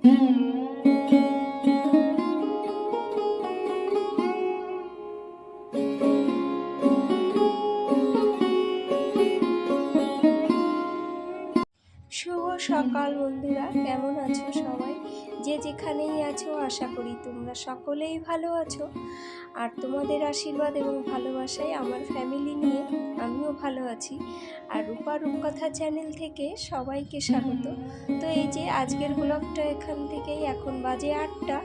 শুভ সকাল বন্ধুরা, কেমন আছো সবাই? যে যেখানেই আছো আশা করি তোমরা সকলেই ভালো আছো। আর তোমাদের আশীর্বাদ এবং ভালোবাসায় আমার ফ্যামিলি নিয়ে আমিও ভালো আছি। আর রূপা রূপকথা চ্যানেল থেকে সবাইকে স্বাগত। তো এই যে আজকের ব্লগটা এখান থেকেই, এখন বাজে 8টা।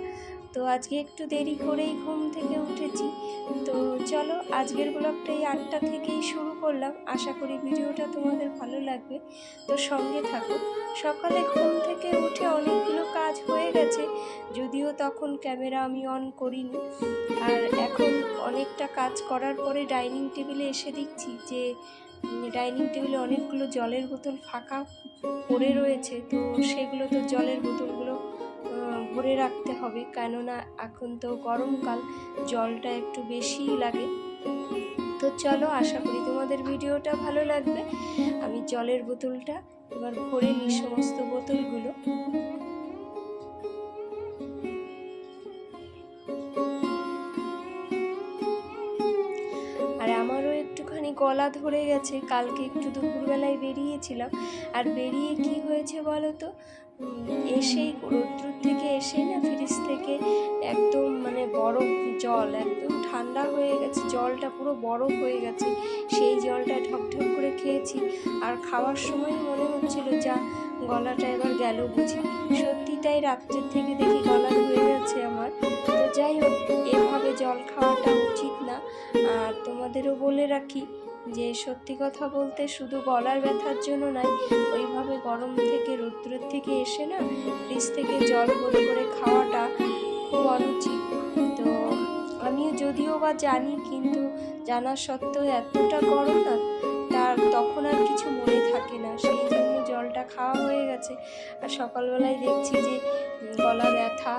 তো আজকে একটু দেরি করেই ঘুম থেকে উঠেছি। তো চলো আজকের ব্লগটা এই 8টা থেকেই শুরু করলাম। আশা করি ভিডিওটা তোমাদের ভালো লাগবে, তো সঙ্গে থাকো। সকালে ঘুম থেকে উঠে অনেকগুলো কাজ হয়ে গেছে, যদিও তখন ক্যামেরা আমি অন করিনি। আর এখন অনেকটা কাজ করার পরে ডাইনিং টেবিলে এসে দেখছি যে ডাইনিং টেবিলে অনেকগুলো জলের বোতল ফাঁকা পড়ে রয়েছে। তো সেগুলো তো জলের বোতলগুলো ভরে রাখতে হবে, কেননা এখন তো গরমকাল, জলটা একটু বেশিই লাগে। তো চলো, আশা করি তোমাদের ভিডিওটা ভালো লাগবে। আমি জলের বোতলটা এবার ভরে নিই, সমস্ত বোতলগুলো। আর আমারও একটুখানি গলা ধরে গেছে, কালকে একটু দুপুরবেলায় বেরিয়েছিলাম। আর বেরিয়ে কি হয়েছে বলো তো, এসেই রৌদ্র থেকে এসে না ফ্রিজ থেকে একদম বরফ জল, একদম ঠান্ডা হয়ে গেছে, জলটা পুরো বরফ হয়ে গেছে। সেই জলটা ঢকঢক করে খেয়েছি। আর খাওয়ার সময় মনে হচ্ছিল যা গলাটা এবার গেল বুঝি। সত্যি তাই, রাত্রের থেকে দেখি গলা ধরে গেছে আমার। তো যাই হোক, এভাবে জল খাওয়াটা উচিত না। আর তোমাদেরও বলে রাখি যে সত্যি কথা বলতে শুধু গলার ব্যথার জন্য নয়, ওইভাবে গরম থেকে রৌদ্রের থেকে এসে না ফ্রিজ থেকে জল বোধ করে খাওয়াটা খুব অনুচিত। তো আমিও যদিও বা জানি, কিন্তু জানা সত্ত্বেও এতটা গরম না, তখন আর কিছু মনে থাকে না, সেই জন্য জলটা খাওয়া হয়ে গেছে। আর সকালবেলায় দেখছি যে গলা ব্যথা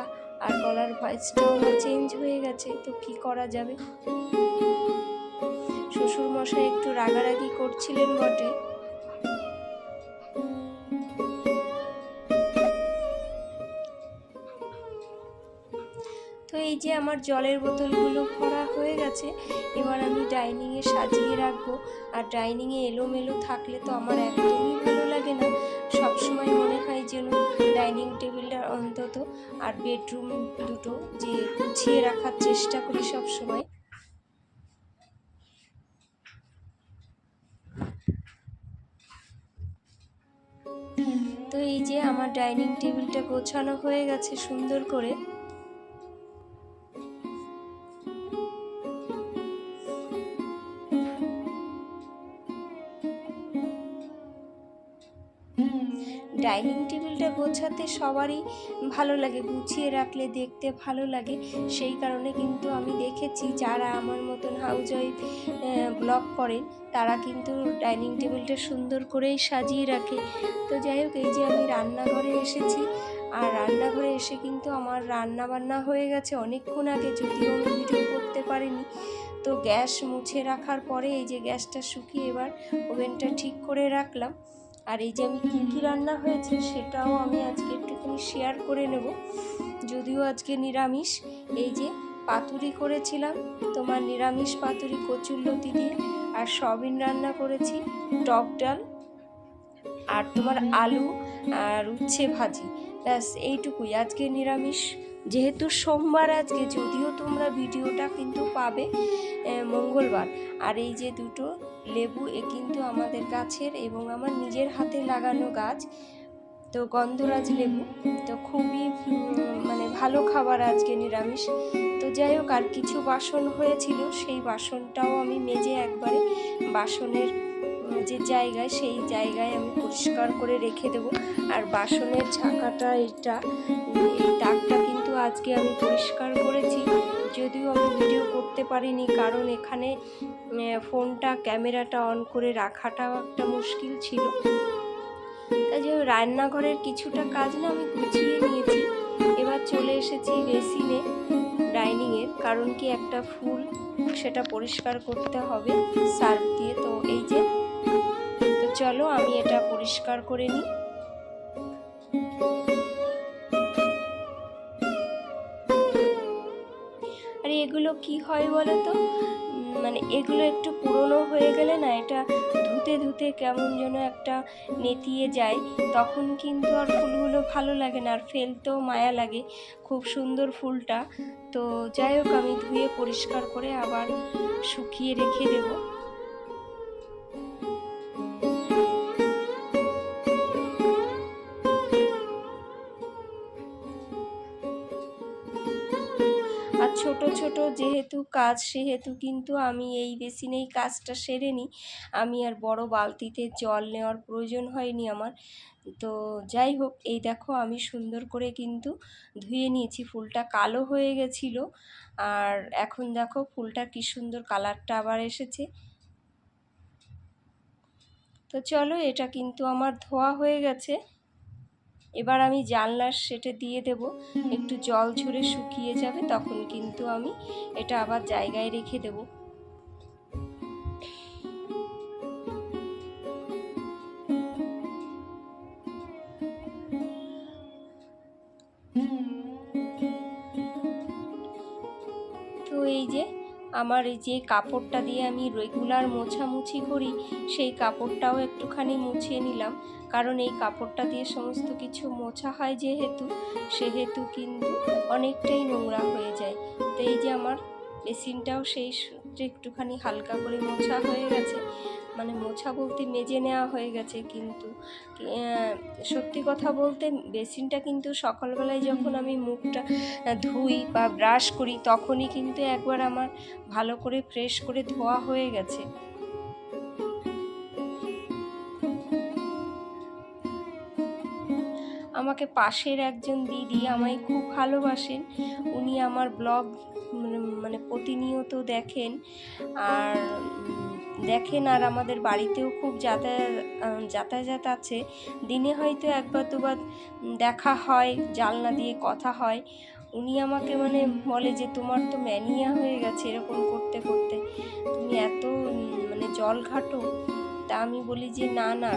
আর গলার ভয়েসটাও চেঞ্জ হয়ে গেছে। তো কি করা যাবে। শ্বশুরমশাই একটু রাগারাগি করছিলেন বটে। তো এই যে আমার জলের বোতলগুলো ভরা হয়ে গেছে, এবার আমি ডাইনিংয়ে সাজিয়ে রাখবো। আর ডাইনিংয়ে এলোমেলো থাকলে তো আমার একদমই ভালো লাগে না। সবসময় মনে হয় যেন ডাইনিং টেবিলটা অন্তত আর বেডরুম দুটো যে গুছিয়ে রাখার চেষ্টা করি সব সময়। তো এই যে আমার ডাইনিং টেবিলটা গোছানো হয়ে গেছে সুন্দর করে। ডাইনিং টেবিলটা গোছাতে সবারই ভালো লাগে, গুছিয়ে রাখলে দেখতে ভালো লাগে। সেই কারণে কিন্তু আমি দেখেছি যারা আমার মতন হাউস ওয়াইফ ব্লগ করেন, তারা কিন্তু ডাইনিং টেবিলটা সুন্দর করেই সাজিয়ে রাখে। তো যাই হোক, এই যে আমি রান্নাঘরে এসেছি। আর রান্নাঘরে এসে কিন্তু আমার রান্না বান্না হয়ে গেছে অনেকক্ষণ আগে, যদিও আমি ভিডিও করতে পারিনি। তো গ্যাস মুছে রাখার পরে এই যে গ্যাসটা শুকিয়ে এবার ওভেনটা ঠিক করে রাখলাম। আর এই যে আমি কী কী রান্না হয়েছে সেটাও আমি আজকে একটুখানি শেয়ার করে নেব, যদিও আজকে নিরামিষ। এই যে পাতুরি করেছিলাম, তোমার নিরামিষ পাতুরি কচুরলতি দিয়ে। আর সয়াবিন রান্না করেছি, টক ডাল, আর তোমার আলু আর উচ্ছে ভাজি। ব্যাস এইটুকুই আজকে নিরামিষ, যেহেতু সোমবার আজকে, যদিও তোমরা ভিডিওটা কিন্তু পাবে মঙ্গলবার। আর এই যে দুটো লেবু, এ কিন্তু আমাদের গাছের এবং আমার নিজের হাতে লাগানো গাছ, তো গন্ধরাজ লেবু। তো খুবই ভালো খাবার আজকে নিরামিষ। তো যাই হোক, আর কিছু বাসন হয়েছিল, সেই বাসনটাও আমি মেজে একবারে বাসনের যে জায়গায়, সেই জায়গায় আমি পরিষ্কার করে রেখে দেবো। আর বাসনের ঝাঁকাটা, এই দাগটা কিন্তু আজকে আমি পরিষ্কার করেছি, যদিও আমি ভিডিও করতে পারিনি, কারণ এখানে ফোনটা ক্যামেরাটা অন করে রাখাটাও একটা মুশকিল ছিল। তাই যে রান্নাঘরের কিছুটা কাজ না আমি গুছিয়ে নিয়েছি। এবার চলে এসেছি বেসিনে ডাইনিংয়ের, কারণ কি একটা ফুল সেটা পরিষ্কার করতে হবে সার্ফ দিয়ে। তো এই যে, তো চলো আমি এটা পরিষ্কার করে নিই। এগুলো কি হয় বলো তো, মানে এগুলো একটু পুরনো হয়ে গেলে না, এটা ধুতে ধুতে কেমন যেন একটা নেতিয়ে যায়, তখন কিন্তু আর ফুলগুলো ভালো লাগে না, আর ফেলতেও মায়া লাগে। খুব সুন্দর ফুলটা। তো যাই হোক, আমি ধুয়ে পরিষ্কার করে আবার শুকিয়ে রেখে দেবো। আর ছোট ছোট যেহেতু কাজ, সেহেতু কিন্তু আমি এই বেসিনেই কাজটা সেরে নিই। আমি আর বড় বালতিতে জল নেওয়ার প্রয়োজন হয়নি আমার। তো যাই হোক, এই দেখো আমি সুন্দর করে কিন্তু ধুয়ে নিয়েছি। ফুলটা কালো হয়ে গেছিলো, আর এখন দেখো ফুলটা কি সুন্দর কালারটা আবার এসেছে। তো চলো, এটা কিন্তু আমার ধোয়া হয়ে গেছে। এবার আমি জানলার সেটে দিয়ে দেব, একটু জল ঝরে শুকিয়ে যাবে, তখন কিন্তু আমি এটা আবার জায়গায় রেখে দেব। তো এই যে আমার এই যে কাপড়টা দিয়ে আমি রেগুলার মোছামুছি করি, সেই কাপড়টাও একটুখানি মুছিয়ে নিলাম, কারণ এই কাপড়টা দিয়ে সমস্ত কিছু মোছা হয় যেহেতু, সেহেতু কিন্তু অনেকটাই নোংরা হয়ে যায়। তো এই যে আমার বেসিনটাও সেই সূত্রে একটুখানি হালকা করে মোছা হয়ে গেছে, মানে মোছা বলতে মেজে নেওয়া হয়ে গেছে। কিন্তু সত্যি কথা বলতে বেসিনটা কিন্তু সকালবেলায় যখন আমি মুখটা ধুই বা ব্রাশ করি, তখনই কিন্তু একবার আমার ভালো করে ফ্রেশ করে ধোয়া হয়ে গেছে। আমাকে পাশের একজন দিদি আমায় খুব ভালোবাসেন, উনি আমার ব্লগ মানে প্রতিনিয়ত দেখেন, আর আর আমাদের বাড়িতেও খুব যাতায়াত আছে। দিনে হয়তো একবার দুবার দেখা হয়, জানলা দিয়ে কথা হয়। উনি আমাকে মানে বলে যে তোমার তো ম্যানিয়া হয়ে গেছে এরকম করতে করতে, তুমি এত মানে জল ঘাটো। তা আমি বলি যে না না,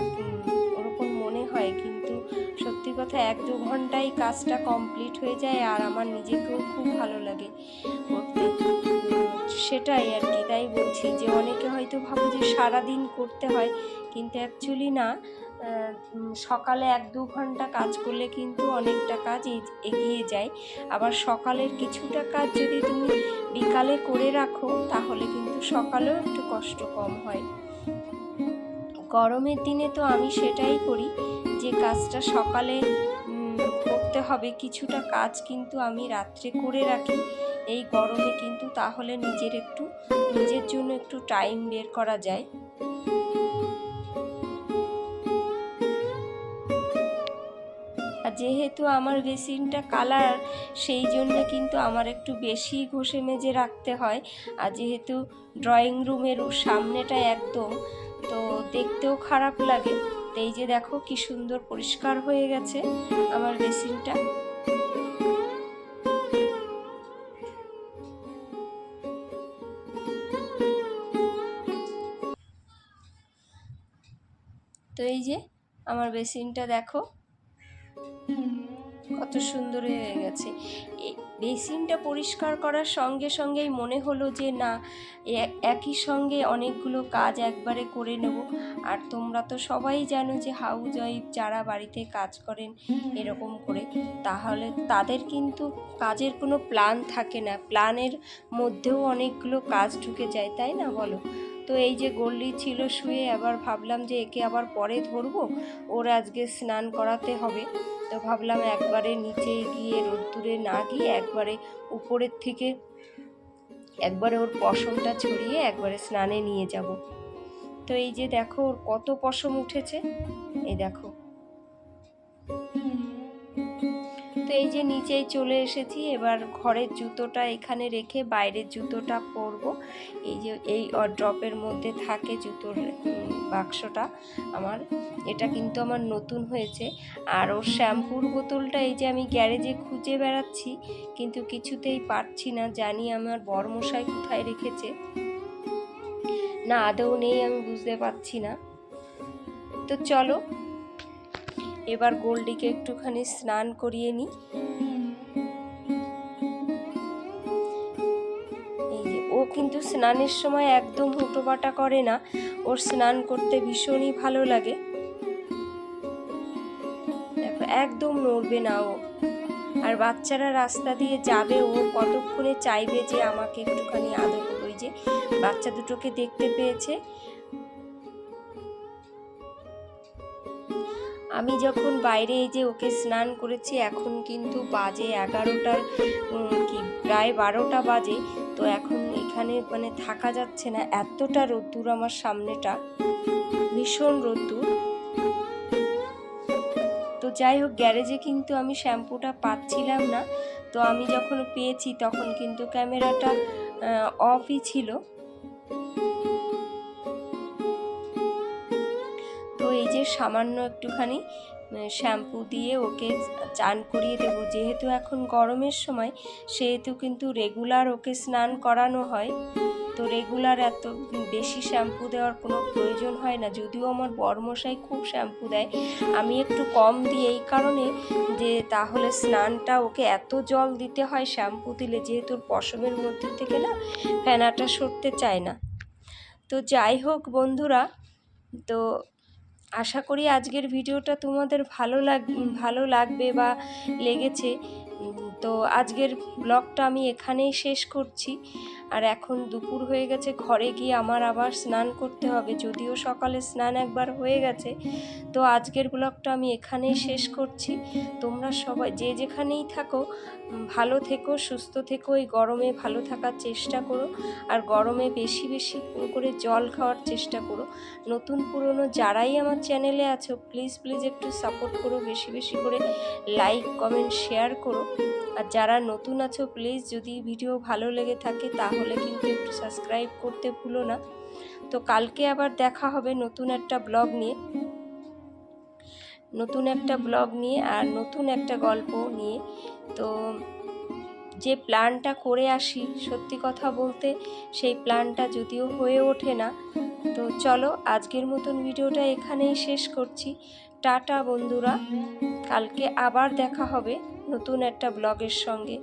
ওরকম মনে হয়, কিন্তু সত্যি কথা 1-2 ঘন্টায় কাজটা কমপ্লিট হয়ে যায়, আর আমার নিজেকেও খুব ভালো লাগে করতে। সেটাই আর কি, তাই বলছি যে অনেকে হয়তো ভাবে যে সারাদিন করতে হয়, কিন্তু অ্যাকচুয়ালি না। সকালে 1-2 ঘন্টা কাজ করলে কিন্তু অনেকটা কাজ এগিয়ে যায়। আবার সকালের কিছুটা কাজ যদি তুমি বিকালে করে রাখো, তাহলে কিন্তু সকালেও একটু কষ্ট কম হয়। গরমের দিনে তো আমি সেটাই করি, যে কাজটা সকালে করতে হবে, কিছুটা কাজ কিন্তু আমি রাত্রে করে রাখি এই গরমে, কিন্তু তাহলে নিজের জন্য একটু টাইম বের করা যায়। আর যেহেতু আমার বেসিনটা কালার, সেই জন্য কিন্তু আমার একটু বেশি ঘষে মেজে রাখতে হয়। আর যেহেতু ড্রয়িং রুমের সামনেটা একদম, তো দেখতেও খারাপ লাগে। তো এই যে দেখো কি সুন্দর পরিষ্কার হয়ে গেছে আমার বেসিনটা। তো এই যে আমার বেসিনটা দেখো কত সুন্দর হয়ে গেছে। এই বেসিনটা পরিষ্কার করার সঙ্গে সঙ্গেই মনে হলো যে না, একই সঙ্গে অনেকগুলো কাজ একবারে করে নেব। আর তোমরা তো সবাই জানো যে হাউস ওয়াইফ যারা বাড়িতে কাজ করেন এরকম করে, তাহলে তাদের কিন্তু কাজের কোনো প্ল্যান থাকে না, প্ল্যানের মধ্যেও অনেকগুলো কাজ ঢুকে যায়, তাই না বলো? তো এই যে গল্লি ছিল শুয়ে, আবার ভাবলাম যে একে আবার পরে ধরবো, ওর আজকে স্নান করাতে হবে। তো ভাবলাম একবারে নিচে গিয়ে রোদ্দুরে না গিয়ে একবারে উপরের থেকে একবারে ওর পশমটা ছড়িয়ে একবারে স্নানে নিয়ে যাব। তো এই যে দেখো ওর কত পশম উঠেছে, এই দেখো। তো এই যে নিচেই চলে এসেছি, এবার ঘরের জুতোটা এখানে রেখে বাইরের জুতোটা পরবো। এই যে এই ড্রপের মধ্যে থাকে জুতোর বাক্সটা আমার, এটা কিন্তু আমার নতুন হয়েছে। আর ওর শ্যাম্পুর বোতলটা এই যে আমি গ্যারেজে খুঁজে বেড়াচ্ছি, কিন্তু কিছুতেই পারছি না, জানি আমার বরমশাই কোথায় রেখেছে, না আদৌ নেই, আমি বুঝতে পারছি না। তো চলো এবার গোল্ডিকে একটুখানি স্নান করিয়ে নিই। কিন্তু স্নানের সময় একদম হুটোপাটা করে না, ওর স্নান করতে ভীষণই ভালো লাগে। দেখো একদম নড়বে না ও। আর বাচ্চারা রাস্তা দিয়ে যাবে, ও কতক্ষণে চাইবে যে আমাকে একটুখানি আদর করো। ওই যে বাচ্চা দুটোকে দেখতে পেয়েছে। আমি যখন বাইরে এই যে ওকে স্নান করেছি, এখন কিন্তু বাজে 11টার কি প্রায় 12টা বাজে। তো এখন এখানে মানে থাকা যাচ্ছে না, এতটা রোদ্দুর আমার সামনেটা, ভীষণ রোদ্দুর। তো যাই হোক, গ্যারেজে কিন্তু আমি শ্যাম্পুটা পাচ্ছিলাম না। তো আমি যখন পেয়েছি তখন কিন্তু ক্যামেরাটা অফই ছিল। তো এই যে সামান্য একটুখানি শ্যাম্পু দিয়ে ওকে চান করিয়ে দেবো। যেহেতু এখন গরমের সময়, সেহেতু কিন্তু রেগুলার ওকে স্নান করানো হয়। তো রেগুলার এত বেশি শ্যাম্পু দেওয়ার কোনো প্রয়োজন হয় না। যদিও আমার বরমশাই খুব শ্যাম্পু দেয়, আমি একটু কম দিই এই কারণে যে তাহলে স্নানটা ওকে এত জল দিতে হয় শ্যাম্পু দিলে, যেহেতু পশমের মধ্যে থেকে না ফেনাটা সরতে চায় না। তো যাই হোক বন্ধুরা, তো আশা করি আজকের ভিডিওটা তোমাদের ভালো লাগবে বা লেগেছে। তো আজকের ব্লগটা আমি এখানেই শেষ করছি। আর এখন দুপুর হয়ে গেছে, ঘরে গিয়ে আমার আবার স্নান করতে হবে, যদিও সকালে স্নান একবার হয়ে গেছে। তো আজকের ব্লগটা আমি এখানেই শেষ করছি। তোমরা সবাই যে যেখানেই থাকো ভালো থেকো, সুস্থ থেকো। এই গরমে ভালো থাকার চেষ্টা করো, আর গরমে বেশি বেশি করে জল খাওয়ার চেষ্টা করো। নতুন পুরনো যারাই আমার চ্যানেলে আছো, প্লিজ একটু সাপোর্ট করো, বেশি বেশি করে লাইক কমেন্ট শেয়ার করো। আর যারা নতুন আছো, প্লিজ যদি ভিডিও ভালো লেগে থাকে তাহলে কিন্তু একটু সাবস্ক্রাইব করতে ভুলো না। তো কালকে আবার দেখা হবে নতুন একটা ব্লগ নিয়ে আর নতুন একটা গল্প নিয়ে। তো যে প্ল্যানটা করে আসি, সত্যি কথা বলতে সেই প্ল্যানটা যদিও হয়ে ওঠে না। তো চলো আজকের মতন ভিডিওটা এখানেই শেষ করছি। টাটা বন্ধুরা, কালকে আবার দেখা হবে নতুন একটা ব্লগের সঙ্গে।